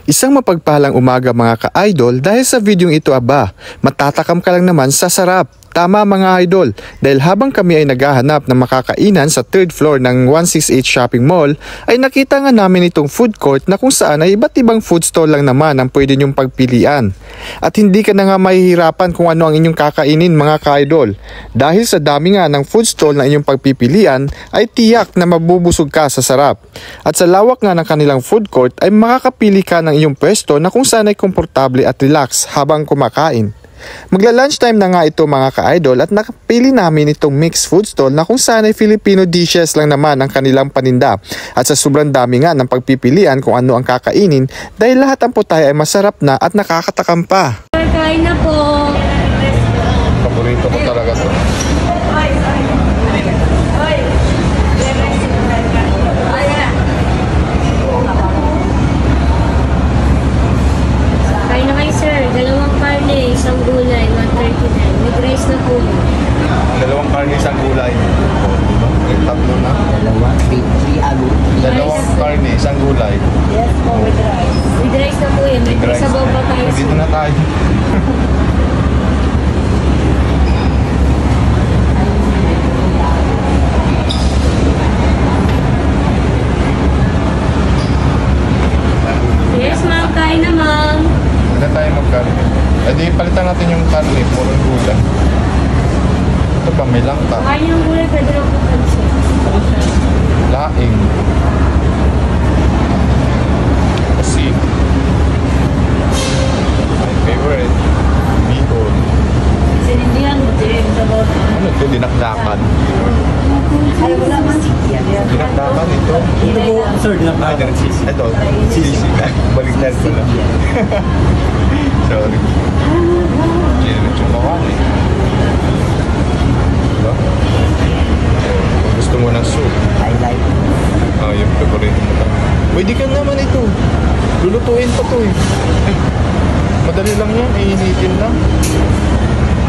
Isang mapagpalang umaga mga ka-idol dahil sa videong ito matatakam ka lang naman sa sarap. Tama mga idol, dahil habang kami ay naghahanap ng makakainan sa 3rd floor ng 168 Shopping Mall, ay nakita nga namin itong food court na kung saan ay iba't ibang food stall lang naman ang pwede nyong pagpilian. At hindi ka na nga mahihirapan kung ano ang inyong kakainin mga ka-idol. Dahil sa dami nga ng food stall na inyong pagpipilian, ay tiyak na mabubusog ka sa sarap. At sa lawak nga ng kanilang food court ay makakapili ka ng iyong pwesto na kung saan ay komportable at relax habang kumakain. Magla-lunchtime na nga ito mga ka-idol at nakapili namin itong mixed food stall na kung saan ay Filipino dishes lang naman ang kanilang paninda. At sa sobrang dami nga ng pagpipilian kung ano ang kakainin dahil lahat ang putay ay masarap na at nakakatakam pa. Kain na po. Paborito ko talaga to. Kain na kayo sir. Dalawang karne, isang gulay, 139. With rice na po. Dalawang karne, isang gulay. Tatlo na. Dalawang karne, isang gulay. Yes po, with rice. With rice na po yan. May sabaw pa tayo. Dito na tayo. Yes ma'am, kain na ma'am. Hindi tayo magkarne. Eh di palitan natin yung karne, puro gulay. Ito pa, may langka. Kain yung gulay, pwede lang po pansin. Laing. Kasi my favorite. Bihon. Sinindihan mo din sa bawat. Ano ito? Dinakdakan. Ay, wala man sikyan. Dinakdakan ito. Ito po, Sir, dinakdakan. Ito. Sisi. Baliktad ko lang. Sorry. Ginit yung kawan eh. Diba? Kung gusto mo ng soup. I like. Ah, yung favorite mo lang. Pwede ka naman ito. Lulutuin pa to eh. Madali lang yan. Iinitin lang.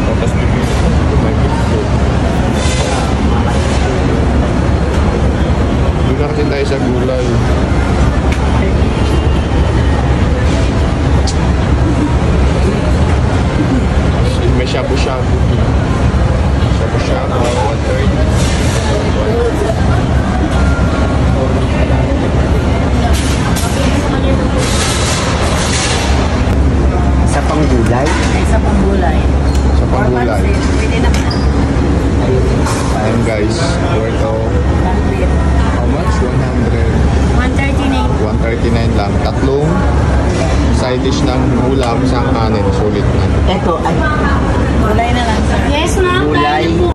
Tapos bibili ko. May gusto. Doon na kasi tayo sa gulay. May shabu-shabu. Shabu-shabu. 130. Sa panggulay? Ay, sa panggulay. Sa panggulay. Pwede na po. Ayan guys. Worth of how much? 139. 139 lang. Tatlong side dish ng ulam, isang kanin. Sulit na. Ito, ay,